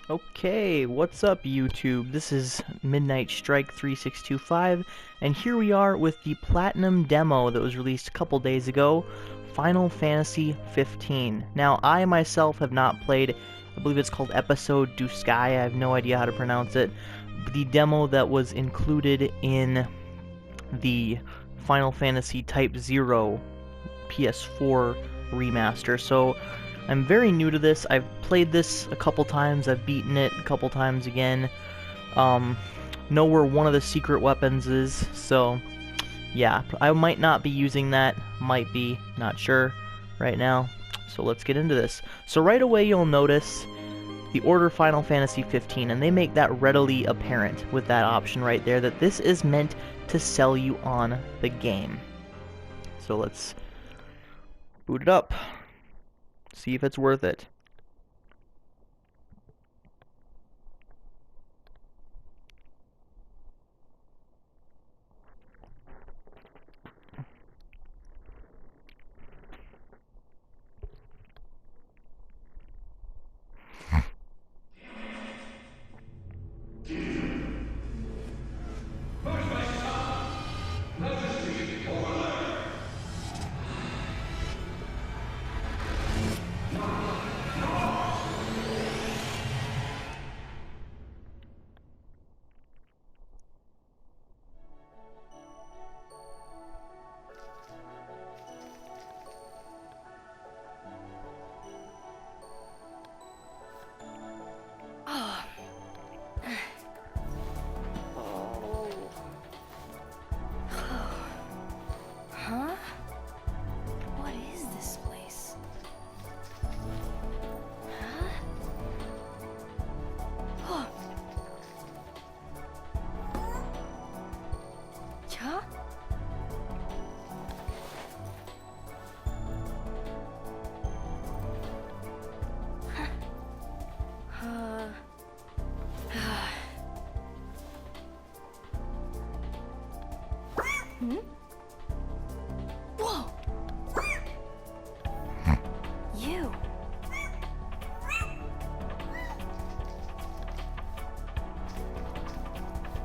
Okay, what's up YouTube? This is Midnight Strike 3625, and here we are with the Platinum demo that was released a couple days ago, Final Fantasy 15. Now, I myself have not played, I believe it's called Episode du Sky, I have no idea how to pronounce it, the demo that was included in the Final Fantasy Type 0 PS4 remaster. So I'm very new to this. I've played this a couple times, I've beaten it a couple times again. Know where one of the secret weapons is, so yeah, I might not be using that, might be, not sure right now. So let's get into this. So right away you'll notice the Order Final Fantasy 15, and they make that readily apparent with that option right there, that this is meant to sell you on the game. So let's boot it up. See if it's worth it. Huh? What is this place? Huh? Oh. Huh? Hmm? Whoa! You!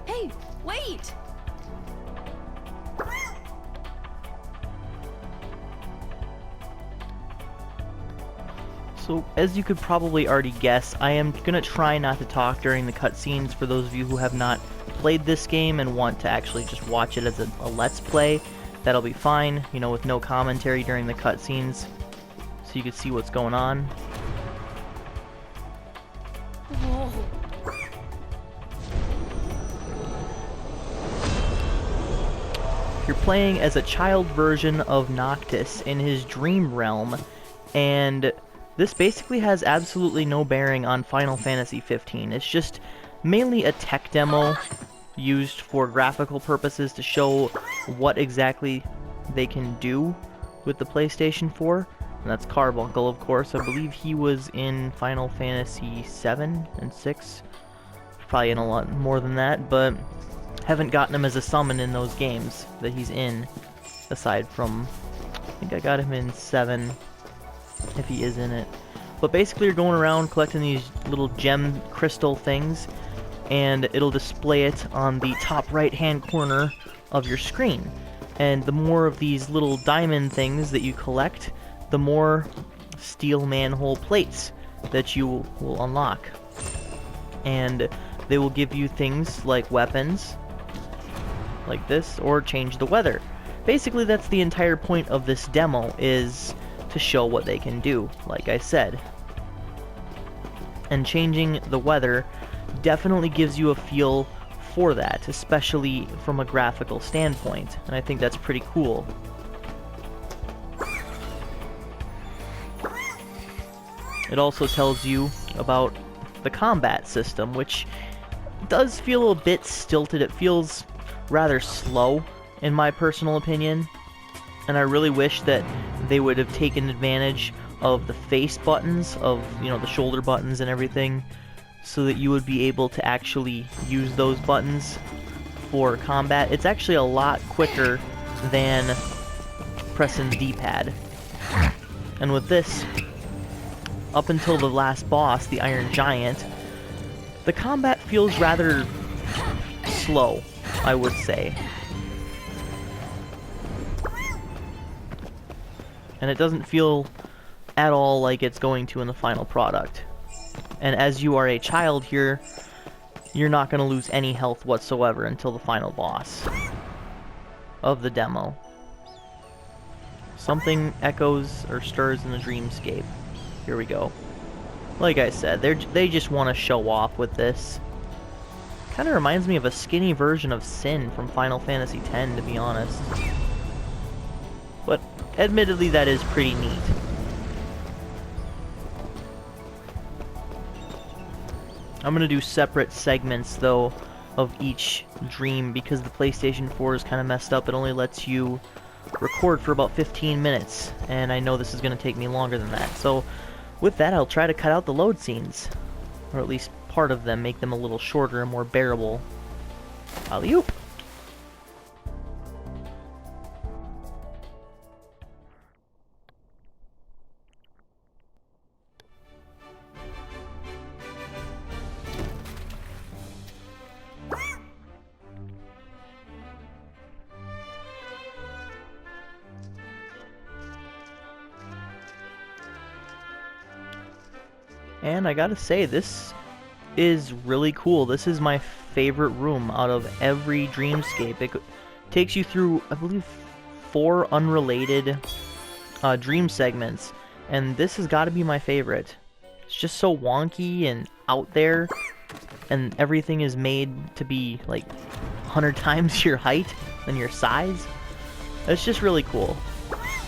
Hey, wait! So, as you could probably already guess, I am gonna try not to talk during the cutscenes for those of you who have not played this game and want to actually just watch it as a Let's Play. That'll be fine, you know, with no commentary during the cutscenes, so you can see what's going on. Whoa! You're playing as a child version of Noctis in his dream realm, and this basically has absolutely no bearing on Final Fantasy 15. It's just mainly a tech demo used for graphical purposes to show what exactly they can do with the PlayStation 4. And that's Carbuncle, of course. I believe he was in Final Fantasy 7 and 6. Probably in a lot more than that, but haven't gotten him as a summon in those games that he's in, aside from, I think I got him in 7, if he is in it. But basically you're going around collecting these little gem crystal things, and it'll display it on the top right hand corner of your screen. And the more of these little diamond things that you collect, the more steel manhole plates that you will unlock. And they will give you things like weapons, like this, or change the weather. Basically that's the entire point of this demo, is to show what they can do, like I said. And changing the weather definitely gives you a feel for that, especially from a graphical standpoint, and I think that's pretty cool. It also tells you about the combat system, which does feel a bit stilted. It feels rather slow, in my personal opinion, and I really wish that they would have taken advantage of the face buttons, of, you know, the shoulder buttons and everything, so that you would be able to actually use those buttons for combat. It's actually a lot quicker than pressing the D-pad. And with this, up until the last boss, the Iron Giant, The combat feels rather slow, I would say. And it doesn't feel at all like it's going to in the final product. And as you are a child here, you're not going to lose any health whatsoever until the final boss of the demo. Something echoes or stirs in the dreamscape. Here we go. Like I said, they just want to show off with this. Kind of reminds me of a skinny version of Sin from Final Fantasy X, to be honest. But admittedly, that is pretty neat. I'm gonna do separate segments, though, of each dream, because the PlayStation 4 is kind of messed up. It only lets you record for about 15 minutes, and I know this is gonna take me longer than that. So, with that, I'll try to cut out the load scenes, or at least part of them, make them a little shorter and more bearable. Alley-oop! And I gotta say, this is really cool. This is my favorite room out of every dreamscape. It takes you through, I believe, 4 unrelated dream segments, and this has got to be my favorite. It's just so wonky and out there, and everything is made to be like 100 times your height and your size. It's just really cool,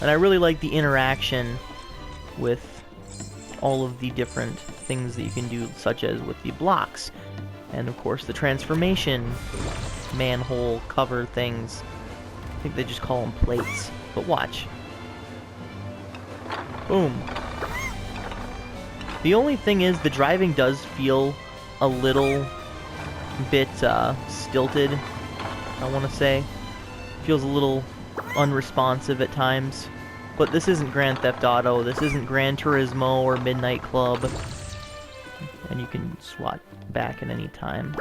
and I really like the interaction with all of the different things that you can do, such as with the blocks, and of course the transformation manhole cover things. I think they just call them plates, but watch. Boom. The only thing is, the driving does feel a little bit stilted, I want to say. Feels a little unresponsive at times. But this isn't Grand Theft Auto, this isn't Gran Turismo or Midnight Club. And you can swat back at any time.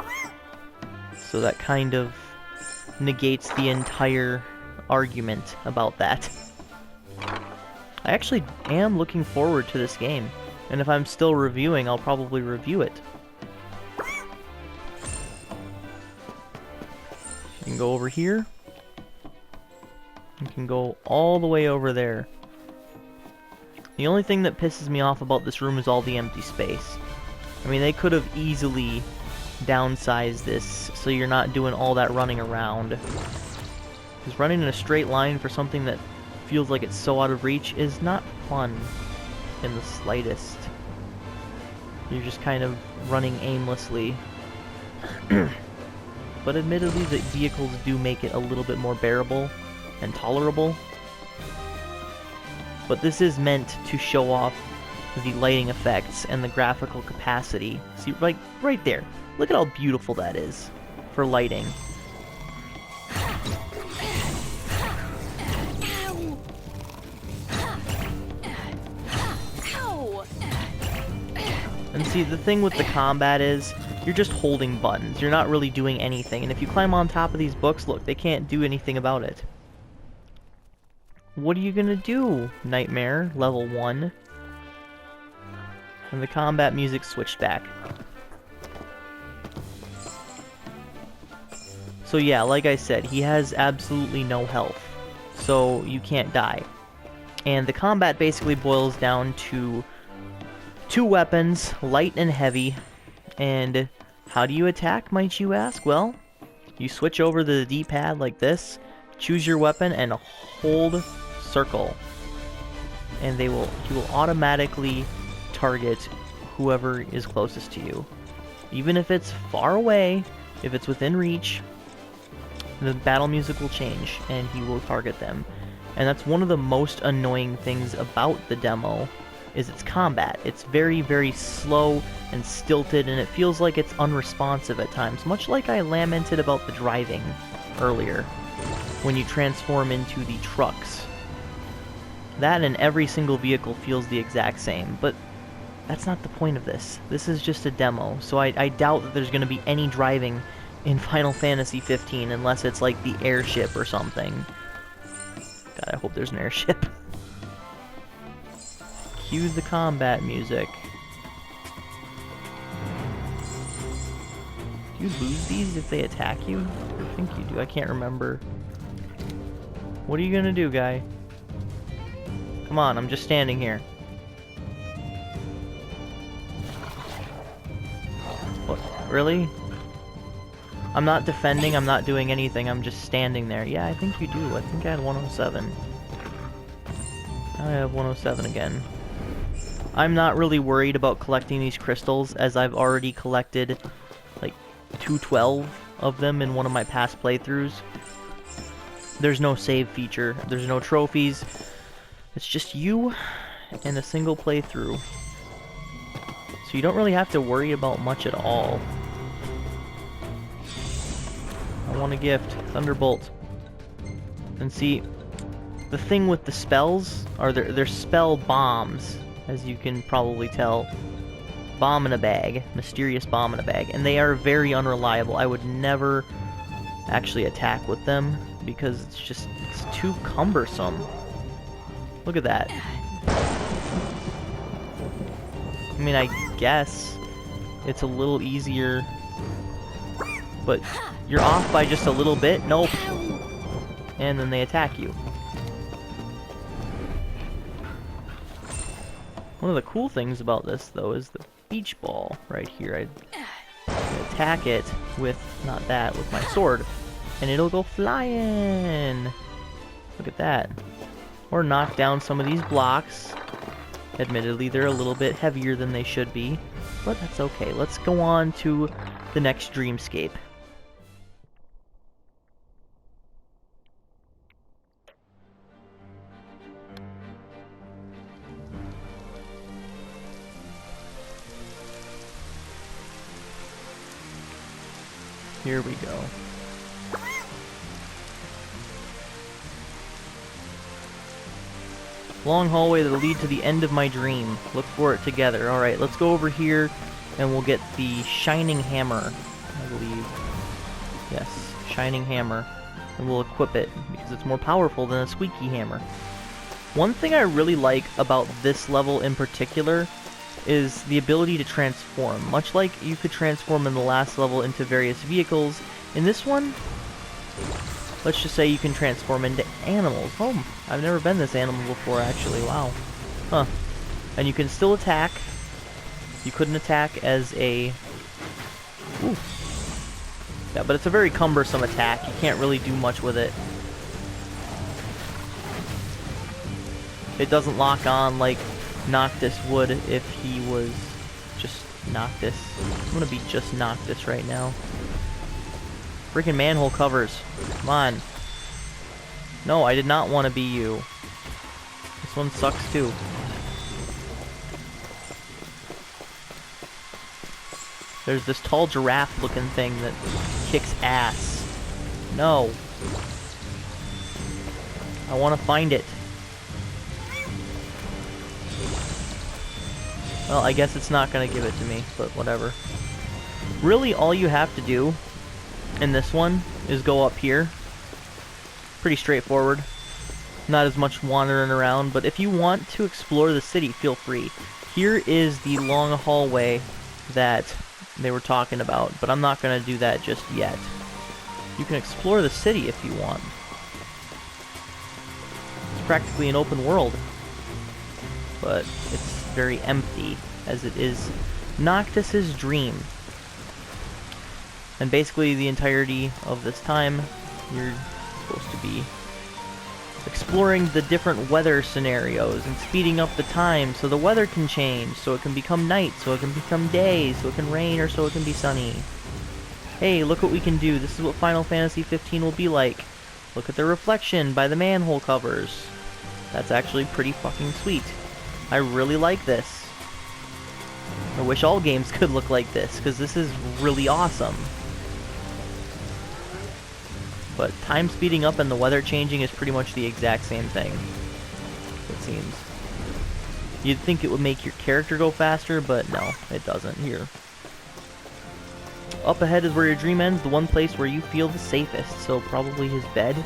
So that kind of negates the entire argument about that. I actually am looking forward to this game. And if I'm still reviewing, I'll probably review it. You can go over here. You can go all the way over there. The only thing that pisses me off about this room is all the empty space. I mean, they could have easily downsized this so you're not doing all that running around. Because running in a straight line for something that feels like it's so out of reach is not fun in the slightest. You're just kind of running aimlessly. But admittedly, the vehicles do make it a little bit more bearable and tolerable. But this is meant to show off the lighting effects and the graphical capacity. See, like, right there. Look at how beautiful that is for lighting. And see, the thing with the combat is, you're just holding buttons. You're not really doing anything. And if you climb on top of these books, look, they can't do anything about it. What are you gonna do, Nightmare, level 1? And the combat music switched back. So yeah, like I said, he has absolutely no health. So you can't die. And the combat basically boils down to 2 weapons, light and heavy. And how do you attack, might you ask? Well, you switch over the D-pad like this, choose your weapon, and hold circle. And he will automatically target whoever is closest to you. Even if it's far away, if it's within reach, the battle music will change, and he will target them. And that's one of the most annoying things about the demo, is its combat. It's very, very slow and stilted, and it feels like it's unresponsive at times, much like I lamented about the driving earlier, when you transform into the trucks. That and every single vehicle feels the exact same, but that's not the point of this. This is just a demo, so I doubt that there's going to be any driving in Final Fantasy 15 unless it's like the airship or something. God, I hope there's an airship. Cue the combat music. Do you lose these if they attack you? I think you do. I can't remember. What are you gonna do, guy? Come on, I'm just standing here. What? Really? I'm not defending, I'm not doing anything, I'm just standing there. Yeah, I think you do. I think I had 107. Now I have 107 again. I'm not really worried about collecting these crystals, as I've already collected like 212 of them in one of my past playthroughs. There's no save feature, there's no trophies. It's just you and a single playthrough. So you don't really have to worry about much at all. I want a gift. Thunderbolt. And see, the thing with the spells are they're spell bombs, as you can probably tell. Bomb in a bag. Mysterious bomb in a bag. And they are very unreliable. I would never actually attack with them because it's too cumbersome. Look at that. I mean, I guess it's a little easier, but you're off by just a little bit. Nope. And then they attack you. One of the cool things about this, though, is the beach ball right here. I attack it with, not that, with my sword, and it'll go flying. Look at that. Or knock down some of these blocks. Admittedly, they're a little bit heavier than they should be, but that's okay. Let's go on to the next dreamscape. Here we go. Long hallway that'll lead to the end of my dream. Look for it together. Alright, let's go over here and we'll get the Shining Hammer, I believe. Yes, Shining Hammer. And we'll equip it because it's more powerful than a squeaky hammer. One thing I really like about this level in particular is the ability to transform. Much like you could transform in the last level into various vehicles, in this one, let's just say you can transform into animals. Oh, I've never been this animal before, actually. Wow. Huh. And you can still attack. You couldn't attack as a... Ooh. Yeah, but it's a very cumbersome attack. You can't really do much with it. It doesn't lock on like Noctis would if he was just Noctis. I'm gonna be just Noctis right now. Freaking manhole covers. Come on. No, I did not want to be you. This one sucks too. There's this tall giraffe looking thing that kicks ass. No. I want to find it. Well, I guess it's not going to give it to me, but whatever. Really, all you have to do in this one is go up here. Pretty straightforward. Not as much wandering around, but if you want to explore the city, feel free. Here is the long hallway that they were talking about, but I'm not going to do that just yet. You can explore the city if you want. It's practically an open world, but it's very empty, as it is Noctis's dream. And basically the entirety of this time, you're supposed to be exploring the different weather scenarios and speeding up the time so the weather can change, so it can become night, so it can become day, so it can rain, or so it can be sunny. Hey, look what we can do. This is what Final Fantasy 15 will be like. Look at the reflection by the manhole covers. That's actually pretty fucking sweet. I really like this. I wish all games could look like this, because this is really awesome. But time speeding up and the weather changing is pretty much the exact same thing, it seems. You'd think it would make your character go faster, but no, it doesn't. Here. Up ahead is where your dream ends, the one place where you feel the safest, so probably his bed.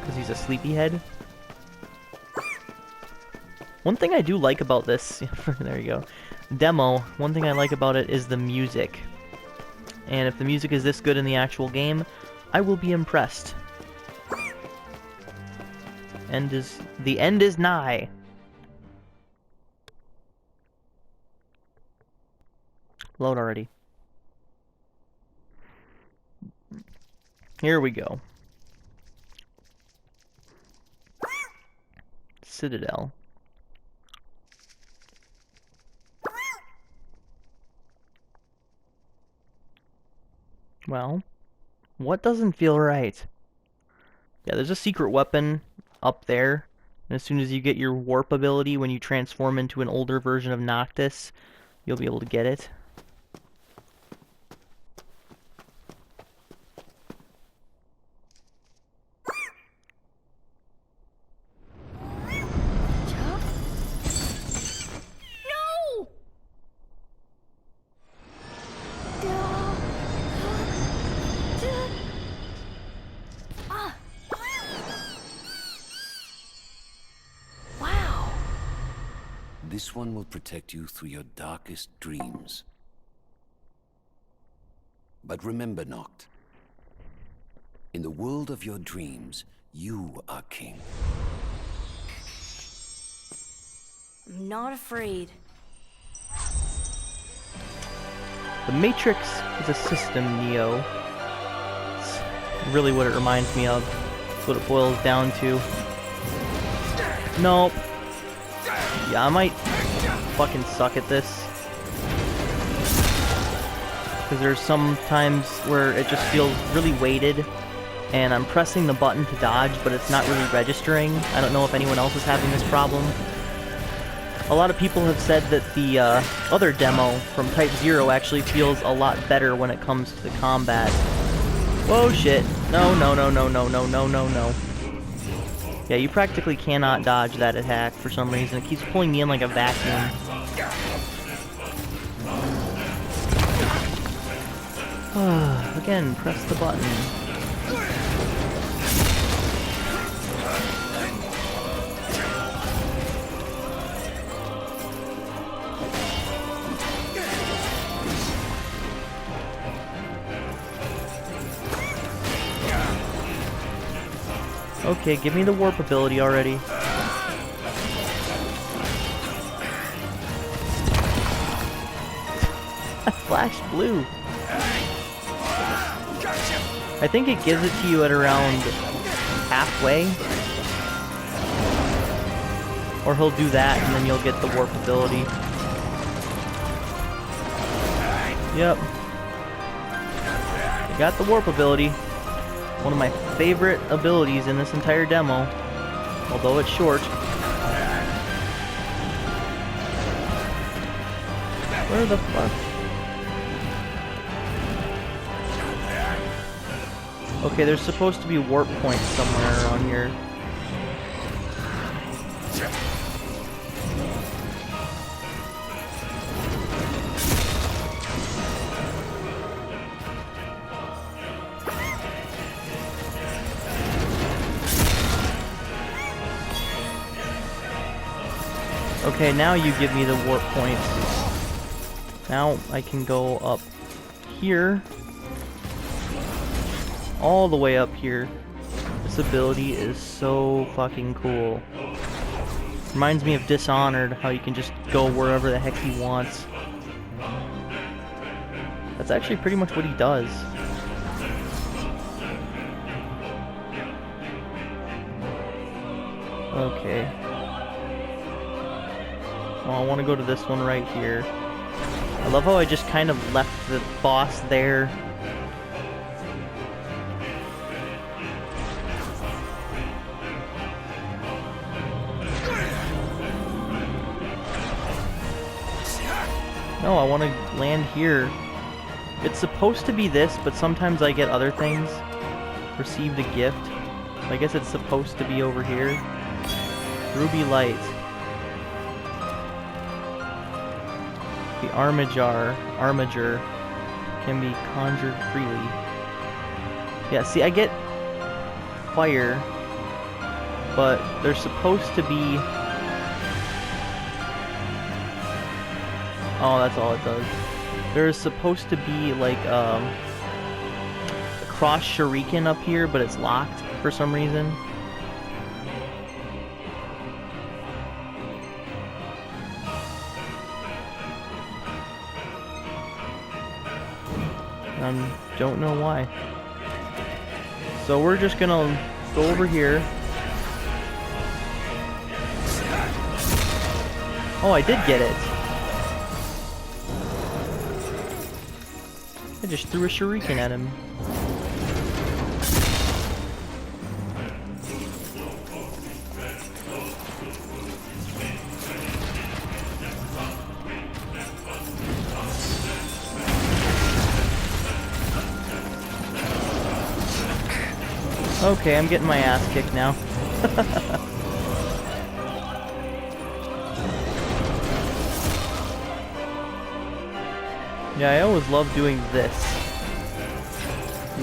Because he's a sleepyhead. One thing I do like about this, there you go, demo, one thing I like about it is the music. And if the music is this good in the actual game, I will be impressed. The end is nigh. Load already. Here we go. Citadel. Well, what doesn't feel right? Yeah, there's a secret weapon up there. And as soon as you get your warp ability, when you transform into an older version of Noctis, you'll be able to get it. No! Wow. This one will protect you through your darkest dreams. But remember, Noct, in the world of your dreams, you are king. I'm not afraid. The Matrix is a system, Neo. It's really what it reminds me of. It's what it boils down to. Nope. Yeah, I might fucking suck at this. Because there's some times where it just feels really weighted, and I'm pressing the button to dodge, but it's not really registering. I don't know if anyone else is having this problem. A lot of people have said that the other demo from Type 0 actually feels a lot better when it comes to the combat. Whoa, shit. No, no, no, no, no, no, no, no, no. Yeah, you practically cannot dodge that attack for some reason. It keeps pulling me in like a vacuum. Again, press the button. Okay, give me the warp ability already. Flash blue. I think it gives it to you at around halfway. Or he'll do that and then you'll get the warp ability. Yep. You got the warp ability. One of my favorite abilities in this entire demo, although it's short. Where the fuck? Okay, there's supposed to be warp points somewhere around here. Okay, now you give me the warp points. Now I can go up here. All the way up here. This ability is so fucking cool. Reminds me of Dishonored, how you can just go wherever the heck he wants. That's actually pretty much what he does. Okay. Oh, I want to go to this one right here. I love how I just kind of left the boss there. No, I want to land here. It's supposed to be this, but sometimes I get other things. Received a gift. I guess it's supposed to be over here. Ruby light. The armature can be conjured freely. Yeah, see, I get fire, but there's supposed to be... Oh, that's all it does. There's supposed to be, like, a cross shuriken up here, but it's locked for some reason. Don't know why. So we're just gonna go over here. Oh, I did get it. I just threw a shuriken at him. Okay, I'm getting my ass kicked now. Yeah, I always love doing this.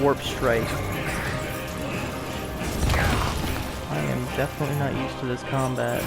Warp strike. I am definitely not used to this combat.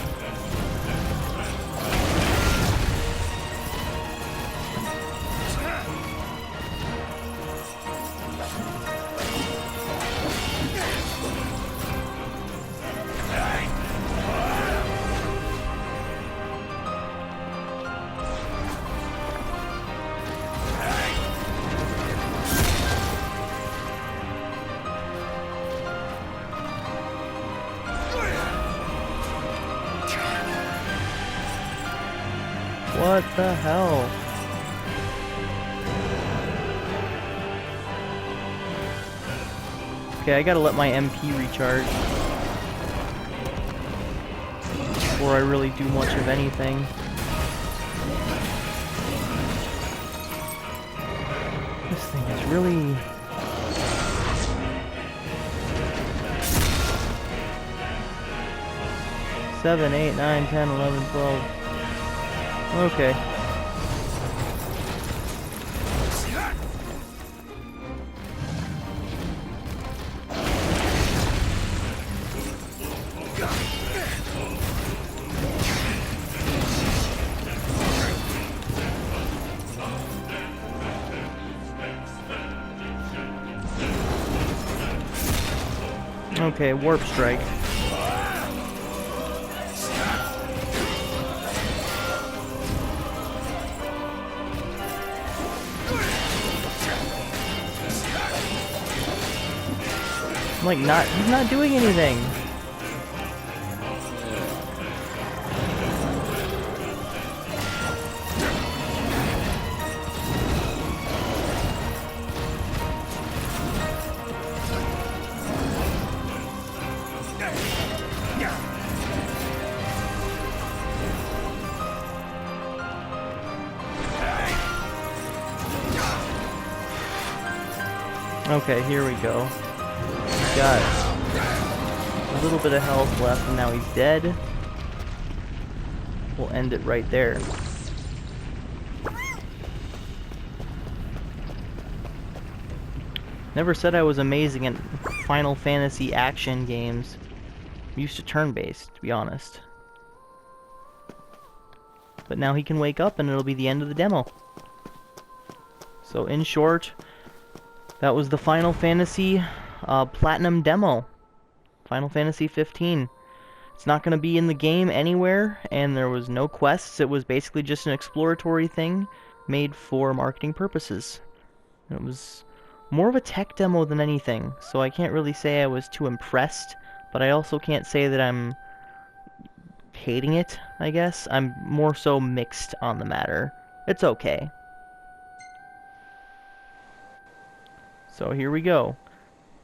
What the hell? Okay, I gotta let my MP recharge before I really do much of anything. This thing is really... Seven, 8, 9, 10, 11, 12. Okay. Okay, warp strike. Like, he's not doing anything. Okay, here we go. Got a little bit of health left, and now he's dead. We'll end it right there. Never said I was amazing at Final Fantasy action games. I'm used to turn-based, to be honest. But now he can wake up, and it'll be the end of the demo. So, in short, that was the Final Fantasy Platinum demo. Final Fantasy 15. It's not going to be in the game anywhere, and there was no quests. It was basically just an exploratory thing made for marketing purposes. It was more of a tech demo than anything, so I can't really say I was too impressed, but I also can't say that I'm hating it, I guess. I'm more so mixed on the matter. It's okay. So here we go.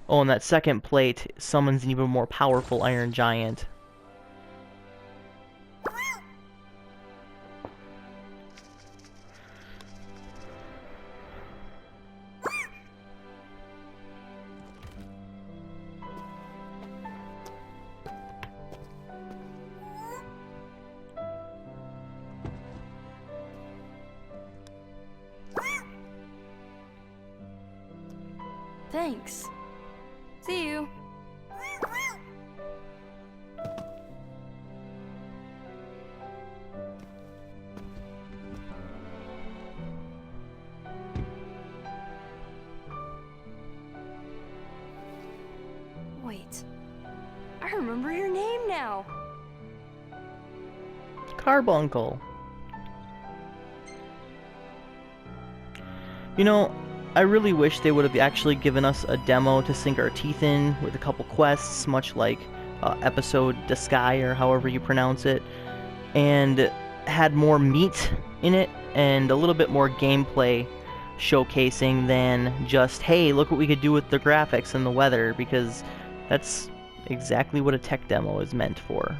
Oh, and that second plate summons an even more powerful Iron Giant. Thanks. See you. Wait. I remember your name now. Carbuncle. You know, I really wish they would have actually given us a demo to sink our teeth in with a couple quests, much like episode the Sky or however you pronounce it, and had more meat in it and a little bit more gameplay showcasing than just, hey, look what we could do with the graphics and the weather, because that's exactly what a tech demo is meant for.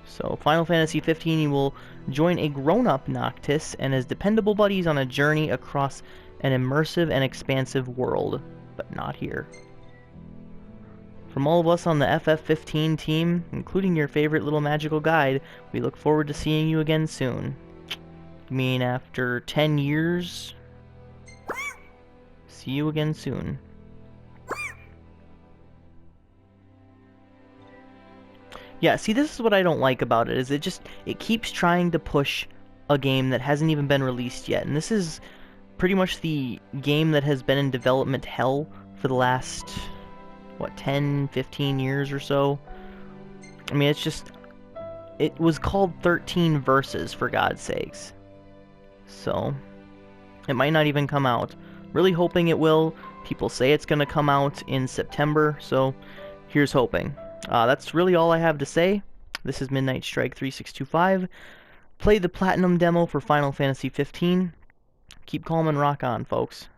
So, Final Fantasy 15, you will join a grown-up Noctis and his dependable buddies on a journey across an immersive and expansive world, but not here. From all of us on the FF15 team, including your favorite little magical guide, we look forward to seeing you again soon. You mean after 10 years? See you again soon. Yeah, see, this is what I don't like about it, is it keeps trying to push a game that hasn't even been released yet. And this is pretty much the game that has been in development hell for the last, what, 10, 15 years or so? I mean, it was called 13 Verses, for God's sakes. So, it might not even come out. Really hoping it will. People say it's going to come out in September, so here's hoping. That's really all I have to say. This is Midnight Strike 3625. Play the Platinum demo for Final Fantasy 15. Keep calm and rock on, folks.